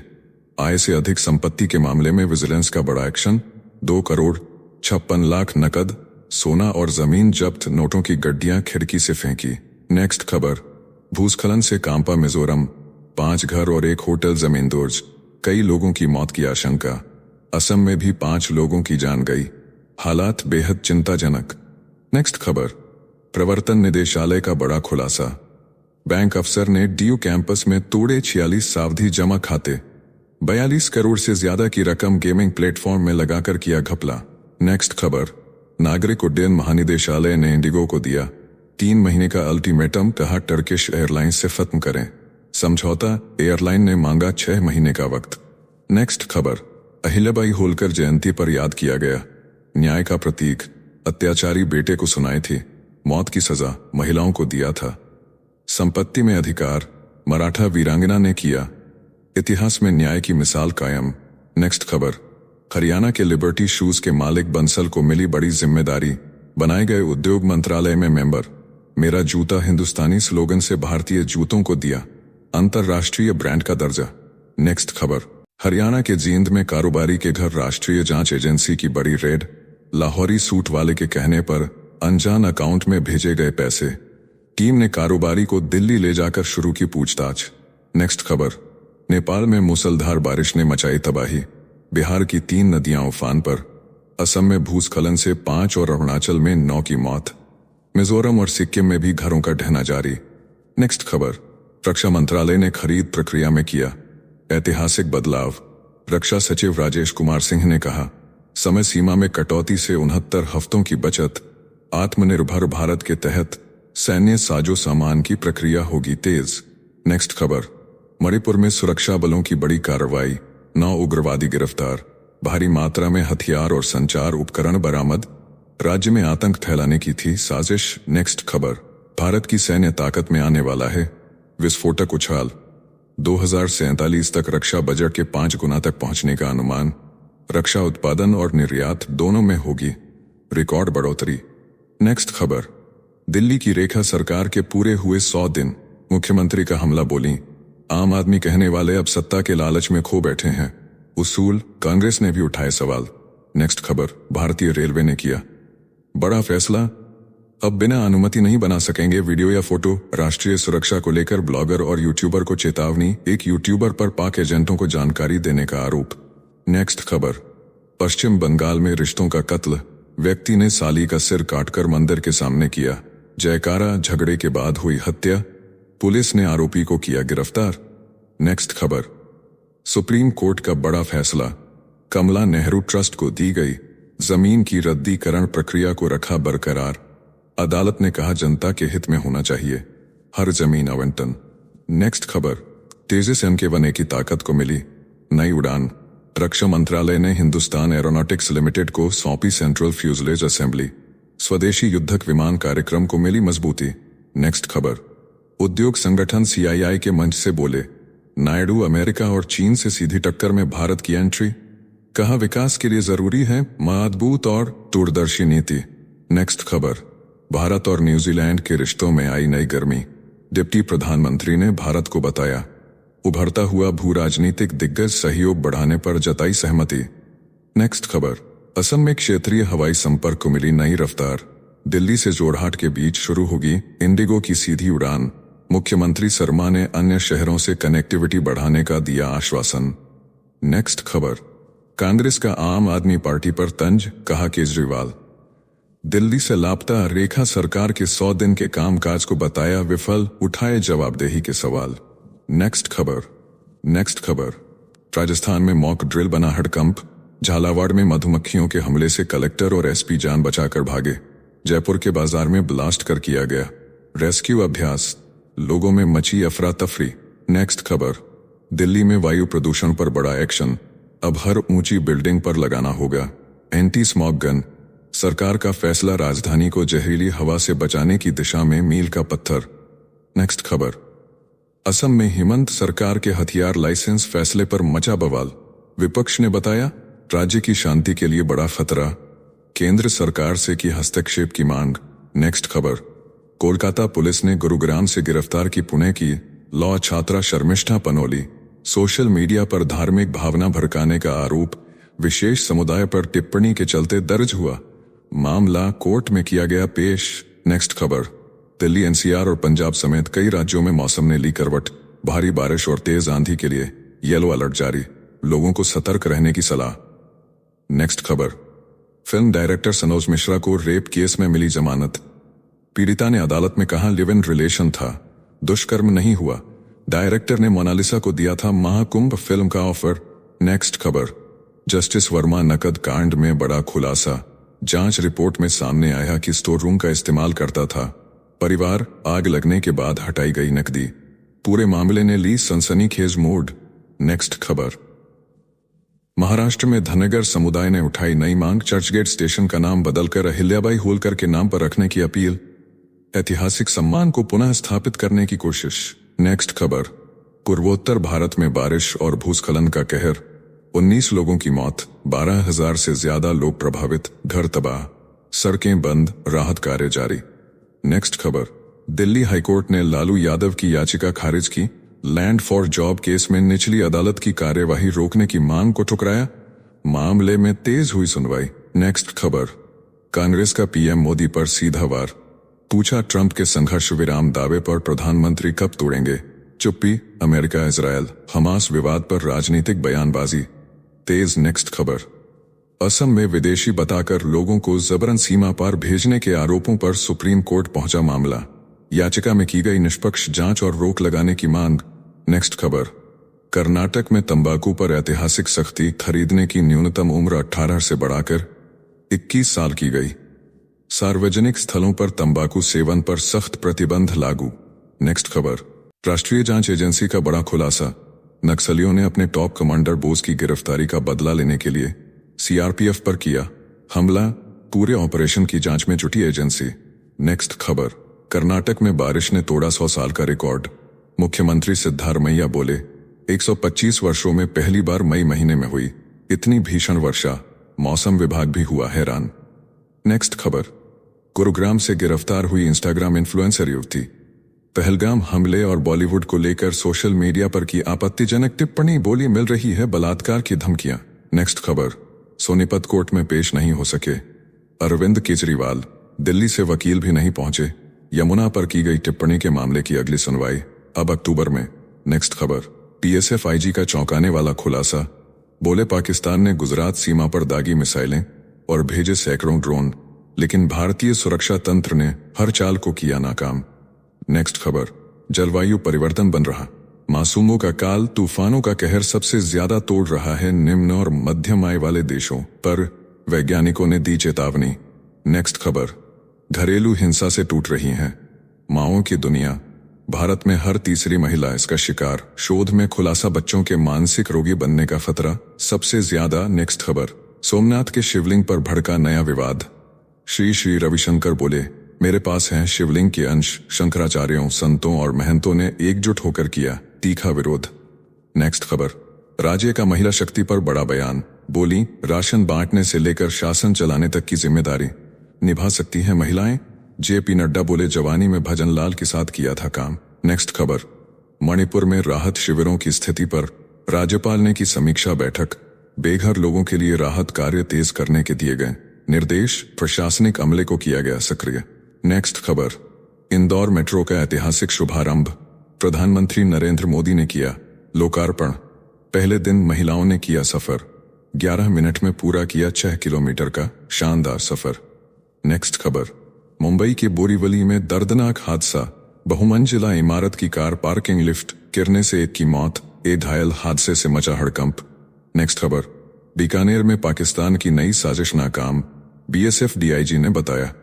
आय से अधिक संपत्ति के मामले में विजिलेंस का बड़ा एक्शन, 2 करोड़ 56 लाख नकद, सोना और जमीन जब्त, नोटों की गड्डियां खिड़की से फेंकी। नेक्स्ट खबर, भूस्खलन से कांपा मिजोरम, 5 घर और 1 होटल जमींदोज, कई लोगों की मौत की आशंका। असम में भी 5 लोगों की जान गई, हालात बेहद चिंताजनक। नेक्स्ट खबर, प्रवर्तन निदेशालय का बड़ा खुलासा, बैंक अफसर ने डीयू कैंपस में तोड़े 46 सावधि जमा खाते, 42 करोड़ से ज्यादा की रकम गेमिंग प्लेटफॉर्म में लगाकर किया घपला। नेक्स्ट खबर, नागरिक उड्डयन महानिदेशालय ने इंडिगो को दिया 3 महीने का अल्टीमेटम, कहा टर्किश एयरलाइंस से खत्म करें समझौता, एयरलाइन ने मांगा 6 महीने का वक्त। नेक्स्ट खबर, अहिल्याबाई होलकर जयंती पर याद किया गया, न्याय का प्रतीक, अत्याचारी बेटे को सुनाई थी, मौत की सजा महिलाओं को दिया था, संपत्ति में अधिकार मराठा वीरांगना ने किया, इतिहास में न्याय की मिसाल कायम। नेक्स्ट खबर, हरियाणा के लिबर्टी शूज के मालिक बंसल को मिली बड़ी जिम्मेदारी, बनाए गए उद्योग मंत्रालय में मेंबर, मेरा जूता हिंदुस्तानी स्लोगन से भारतीय जूतों को दिया अंतरराष्ट्रीय ब्रांड का दर्जा। नेक्स्ट खबर, हरियाणा के जींद में कारोबारी के घर राष्ट्रीय जांच एजेंसी की बड़ी रेड, लाहौरी सूट वाले के कहने पर अनजान अकाउंट में भेजे गए पैसे, टीम ने कारोबारी को दिल्ली ले जाकर शुरू की पूछताछ। नेक्स्ट खबर, नेपाल में मूसलधार बारिश ने मचाई तबाही, बिहार की 3 नदियां उफान पर, असम में भूस्खलन से 5 और अरुणाचल में 9 की मौत, मिजोरम और सिक्किम में भी घरों का ढहना जारी। नेक्स्ट खबर, रक्षा मंत्रालय ने खरीद प्रक्रिया में किया ऐतिहासिक बदलाव, रक्षा सचिव राजेश कुमार सिंह ने कहा समय सीमा में कटौती से 69 हफ्तों की बचत, आत्मनिर्भर भारत के तहत सैन्य साजो सामान की प्रक्रिया होगी तेज। नेक्स्ट खबर, मणिपुर में सुरक्षा बलों की बड़ी कार्रवाई, 9 उग्रवादी गिरफ्तार, भारी मात्रा में हथियार और संचार उपकरण बरामद, राज्य में आतंक फैलाने की थी साजिश। नेक्स्ट खबर, भारत की सैन्य ताकत में आने वाला है विस्फोटक उछाल, 2047 तक रक्षा बजट के 5 गुना तक पहुंचने का अनुमान, रक्षा उत्पादन और निर्यात दोनों में होगी रिकॉर्ड बढ़ोतरी। नेक्स्ट खबर, दिल्ली की रेखा सरकार के पूरे हुए 100 दिन, मुख्यमंत्री का हमला बोली, आम आदमी कहने वाले अब सत्ता के लालच में खो बैठे हैं, उसूल, कांग्रेस ने भी उठाए सवाल। नेक्स्ट खबर, भारतीय रेलवे ने किया बड़ा फैसला, अब बिना अनुमति नहीं बना सकेंगे वीडियो या फोटो, राष्ट्रीय सुरक्षा को लेकर ब्लॉगर और यूट्यूबर को चेतावनी, एक यूट्यूबर पर पाक एजेंटों को जानकारी देने का आरोप। नेक्स्ट खबर, पश्चिम बंगाल में रिश्तों का कत्ल, व्यक्ति ने साली का सिर काटकर मंदिर के सामने किया जयकारा, झगड़े के बाद हुई हत्या, पुलिस ने आरोपी को किया गिरफ्तार। नेक्स्ट खबर, सुप्रीम कोर्ट का बड़ा फैसला, कमला नेहरू ट्रस्ट को दी गई जमीन की रद्दीकरण प्रक्रिया को रखा बरकरार, अदालत ने कहा जनता के हित में होना चाहिए हर जमीन आवंटन। नेक्स्ट खबर, तेजस M-1A की ताकत को मिली नई उड़ान, रक्षा मंत्रालय ने हिंदुस्तान एरोनॉटिक्स लिमिटेड को सौंपी सेंट्रल फ्यूजलेज असेंबली, स्वदेशी युद्धक विमान कार्यक्रम को मिली मजबूती। नेक्स्ट खबर, उद्योग संगठन CII के मंच से बोले नायडू अमेरिका और चीन से सीधी टक्कर में भारत की एंट्री, कहा विकास के लिए जरूरी है मजबूत और दूरदर्शी नीति। नेक्स्ट खबर, भारत और न्यूजीलैंड के रिश्तों में आई नई गर्मी, डिप्टी प्रधानमंत्री ने भारत को बताया उभरता हुआ भू राजनीतिक दिग्गज, सहयोग बढ़ाने पर जताई सहमति। नेक्स्ट खबर, असम में क्षेत्रीय हवाई संपर्क को मिली नई रफ्तार, दिल्ली से जोरहाट के बीच शुरू होगी इंडिगो की सीधी उड़ान, मुख्यमंत्री शर्मा ने अन्य शहरों से कनेक्टिविटी बढ़ाने का दिया आश्वासन। नेक्स्ट खबर, कांग्रेस का आम आदमी पार्टी पर तंज, कहा केजरीवाल दिल्ली से लापता रेखा सरकार के 100 दिन के कामकाज को बताया विफल, उठाए जवाबदेही के सवाल। नेक्स्ट खबर, राजस्थान में मॉक ड्रिल बना हड़कंप, झालावाड़ में मधुमक्खियों के हमले से कलेक्टर और SP जान बचाकर भागे, जयपुर के बाजार में ब्लास्ट कर किया गया रेस्क्यू अभ्यास, लोगों में मची अफरा तफरी। नेक्स्ट खबर, दिल्ली में वायु प्रदूषण पर बड़ा एक्शन, अब हर ऊंची बिल्डिंग पर लगाना होगा एंटी स्मॉग गन, सरकार का फैसला राजधानी को जहरीली हवा से बचाने की दिशा में मील का पत्थर। नेक्स्ट खबर। असम में हेमंत सरकार के हथियार लाइसेंस फैसले पर मचा बवाल। विपक्ष ने बताया राज्य की शांति के लिए बड़ा खतरा, केंद्र सरकार से की हस्तक्षेप की मांग। नेक्स्ट खबर। कोलकाता पुलिस ने गुरुग्राम से गिरफ्तार की पुणे की लॉ छात्रा शर्मिष्ठा पनोली। सोशल मीडिया पर धार्मिक भावना भड़काने का आरोप विशेष समुदाय पर टिप्पणी के चलते दर्ज हुआ। मामला कोर्ट में किया गया पेश। नेक्स्ट खबर। दिल्ली, एनसीआर और पंजाब समेत कई राज्यों में मौसम ने ली करवट। भारी बारिश और तेज आंधी के लिए येलो अलर्ट जारी, लोगों को सतर्क रहने की सलाह। नेक्स्ट खबर। फिल्म डायरेक्टर सनोज मिश्रा को रेप केस में मिली जमानत। पीड़िता ने अदालत में कहा लिव इन रिलेशन था, दुष्कर्म नहीं हुआ। डायरेक्टर ने मोनालिसा को दिया था महाकुंभ फिल्म का ऑफर। नेक्स्ट खबर। जस्टिस वर्मा नकद कांड में बड़ा खुलासा। जांच रिपोर्ट में सामने आया कि स्टोर रूम का इस्तेमाल करता था परिवार, आग लगने के बाद हटाई गई नकदी। पूरे मामले ने ली सनसनीखेज मोड़। नेक्स्ट खबर। महाराष्ट्र में धनगर समुदाय ने उठाई नई मांग, चर्चगेट स्टेशन का नाम बदलकर अहिल्याबाई होलकर के नाम पर रखने की अपील। ऐतिहासिक सम्मान को पुनः स्थापित करने की कोशिश। नेक्स्ट खबर। पूर्वोत्तर भारत में बारिश और भूस्खलन का कहर, 19 लोगों की मौत, 12,000 से ज्यादा लोग प्रभावित, घर तबाह, सड़कें बंद, राहत कार्य जारी। नेक्स्ट खबर। दिल्ली हाईकोर्ट ने लालू यादव की याचिका खारिज की। लैंड फॉर जॉब केस में निचली अदालत की कार्यवाही रोकने की मांग को ठुकराया। मामले में तेज हुई सुनवाई। नेक्स्ट खबर। कांग्रेस का पीएम मोदी पर सीधा वार, पूछा ट्रंप के संघर्ष विराम दावे पर प्रधानमंत्री कब तोड़ेंगे। चुप्पी। अमेरिका इजरायल हमास विवाद पर राजनीतिक बयानबाजी तेज। नेक्स्ट खबर। असम में विदेशी बताकर लोगों को जबरन सीमा पार भेजने के आरोपों पर सुप्रीम कोर्ट पहुंचा मामला। याचिका में की गई निष्पक्ष जांच और रोक लगाने की मांग। नेक्स्ट खबर। कर्नाटक में तंबाकू पर ऐतिहासिक सख्ती, खरीदने की न्यूनतम उम्र 18 से बढ़ाकर 21 साल की गई। सार्वजनिक स्थलों पर तंबाकू सेवन पर सख्त प्रतिबंध लागू। नेक्स्ट खबर। राष्ट्रीय जांच एजेंसी का बड़ा खुलासा, नक्सलियों ने अपने टॉप कमांडर बोस की गिरफ्तारी का बदला लेने के लिए सीआरपीएफ पर किया हमला, पूरे ऑपरेशन की जांच में जुटी एजेंसी। नेक्स्ट खबर। कर्नाटक में बारिश ने तोड़ा 100 साल का रिकॉर्ड, मुख्यमंत्री सिद्धारमैया बोले 125 वर्षों में पहली बार मई महीने में हुई इतनी भीषण वर्षा, मौसम विभाग भी हुआ हैरान। नेक्स्ट खबर। गुरुग्राम से गिरफ्तार हुई इंस्टाग्राम इन्फ्लुएंसर युवती, पहलगाम हमले और बॉलीवुड को लेकर सोशल मीडिया पर की आपत्तिजनक टिप्पणी, बोली मिल रही है बलात्कार की धमकियां। नेक्स्ट खबर। सोनीपत कोर्ट में पेश नहीं हो सके अरविंद केजरीवाल, दिल्ली से वकील भी नहीं पहुंचे। यमुना पर की गई टिप्पणी के मामले की अगली सुनवाई अब अक्टूबर में। नेक्स्ट खबर। बीएसएफ आईजी का चौंकाने वाला खुलासा, बोले पाकिस्तान ने गुजरात सीमा पर दागी मिसाइलें और भेजे सैकड़ों ड्रोन, लेकिन भारतीय सुरक्षा तंत्र ने हर चाल को किया नाकाम। नेक्स्ट खबर। जलवायु परिवर्तन बन रहा, मासूमों का काल, तूफानों का कहर सबसे ज्यादा तोड़ रहा है निम्न और मध्यम आय वाले देशों पर, वैज्ञानिकों ने दी चेतावनी। नेक्स्ट खबर। घरेलू हिंसा से टूट रही है माओं की दुनिया, भारत में हर तीसरी महिला इसका शिकार, शोध में खुलासा, बच्चों के मानसिक रोगी बनने का खतरा सबसे ज्यादा। नेक्स्ट खबर। सोमनाथ के शिवलिंग पर भड़का नया विवाद, श्री रविशंकर बोले मेरे पास हैं शिवलिंग के अंश, शंकराचार्यों, संतों और महंतों ने एकजुट होकर किया तीखा विरोध। नेक्स्ट खबर। राज्य का महिला शक्ति पर बड़ा बयान, बोली राशन बांटने से लेकर शासन चलाने तक की जिम्मेदारी निभा सकती हैं महिलाएं। जेपी नड्डा बोले जवानी में भजन लाल के साथ किया था काम। नेक्स्ट खबर। मणिपुर में राहत शिविरों की स्थिति पर राज्यपाल ने की समीक्षा बैठक, बेघर लोगों के लिए राहत कार्य तेज करने के दिए गए निर्देश, प्रशासनिक अमले को किया गया सक्रिय। नेक्स्ट खबर। इंदौर मेट्रो का ऐतिहासिक शुभारंभ, प्रधानमंत्री नरेंद्र मोदी ने किया लोकार्पण। पहले दिन महिलाओं ने किया सफर, 11 मिनट में पूरा किया 6 किलोमीटर का शानदार सफर। नेक्स्ट खबर। मुंबई के बोरीवली में दर्दनाक हादसा, बहुमंजिला इमारत की कार पार्किंग लिफ्ट गिरने से एक की मौत, 1 घायल, हादसे से मचा हड़कंप। नेक्स्ट खबर। बीकानेर में पाकिस्तान की नई साजिश नाकाम, बीएसएफ डीआईजी ने बताया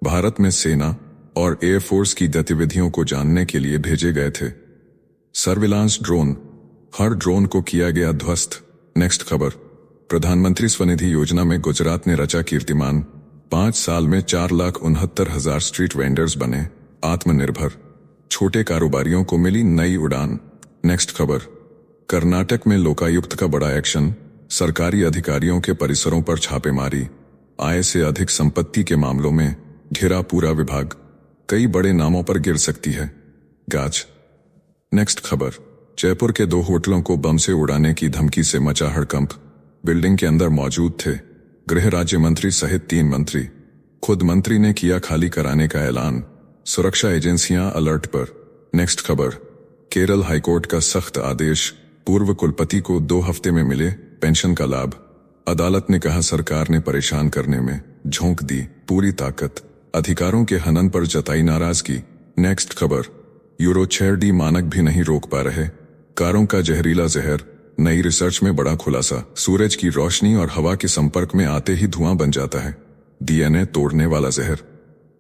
भारत में सेना और एयरफोर्स की गतिविधियों को जानने के लिए भेजे गए थे सर्विलांस ड्रोन, हर ड्रोन को किया गया ध्वस्त। नेक्स्ट खबर। प्रधानमंत्री स्वनिधि योजना में गुजरात ने रचा कीर्तिमान, 5 साल में 4,69,000 स्ट्रीट वेंडर्स बने आत्मनिर्भर। छोटे कारोबारियों को मिली नई उड़ान। नेक्स्ट खबर। कर्नाटक में लोकायुक्त का बड़ा एक्शन, सरकारी अधिकारियों के परिसरों पर छापेमारी। आय से अधिक संपत्ति के मामलों में घिरा पूरा विभाग। कई बड़े नामों पर गिर सकती है गाज। नेक्स्ट खबर। जयपुर के 2 होटलों को बम से उड़ाने की धमकी से मचा हड़कंप। बिल्डिंग के अंदर मौजूद थे गृह राज्य मंत्री सहित 3 मंत्री। खुद मंत्री ने किया खाली कराने का ऐलान। सुरक्षा एजेंसियां अलर्ट पर। नेक्स्ट खबर। केरल हाईकोर्ट का सख्त आदेश, पूर्व कुलपति को 2 हफ्ते में मिले पेंशन का लाभ। अदालत ने कहा सरकार ने परेशान करने में झोंक दी पूरी ताकत। अधिकारों के हनन पर जताई नाराजगी। नेक्स्ट खबर। यूरो 6D मानक भी नहीं रोक पा रहे कारों का जहरीला जहर। नई रिसर्च में बड़ा खुलासा, सूरज की रोशनी और हवा के संपर्क में आते ही धुआं बन जाता है। DNA तोड़ने वाला जहर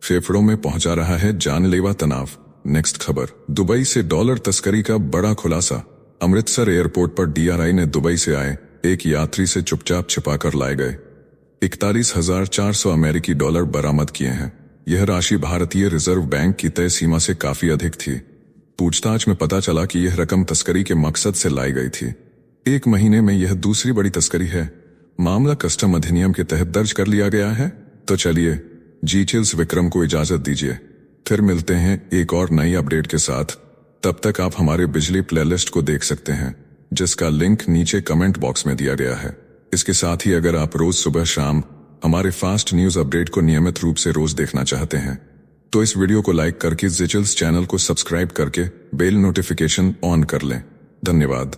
फेफड़ों में पहुंचा रहा है जानलेवा तनाव। नेक्स्ट खबर। दुबई से डॉलर तस्करी का बड़ा खुलासा। अमृतसर एयरपोर्ट पर DRI ने दुबई से आए एक यात्री से चुपचाप छिपाकर लाए गए 41,400 अमेरिकी डॉलर बरामद किए हैं। यह राशि भारतीय रिजर्व बैंक की तय सीमा से काफी अधिक थी। पूछताछ में पता चला कि यह रकम तस्करी के मकसद से लाई गई थी। 1 महीने में यह दूसरी बड़ी तस्करी है। मामला कस्टम अधिनियम के तहत दर्ज कर लिया गया है। तो चलिए जी चिल्स विक्रम को इजाजत दीजिए, फिर मिलते हैं एक और नई अपडेट के साथ। तब तक आप हमारे बिजली प्लेलिस्ट को देख सकते हैं जिसका लिंक नीचे कमेंट बॉक्स में दिया गया है। इसके साथ ही अगर आप रोज सुबह शाम हमारे फास्ट न्यूज अपडेट को नियमित रूप से रोज देखना चाहते हैं तो इस वीडियो को लाइक करके जी चिल्स चैनल को सब्सक्राइब करके बेल नोटिफिकेशन ऑन कर लें। धन्यवाद।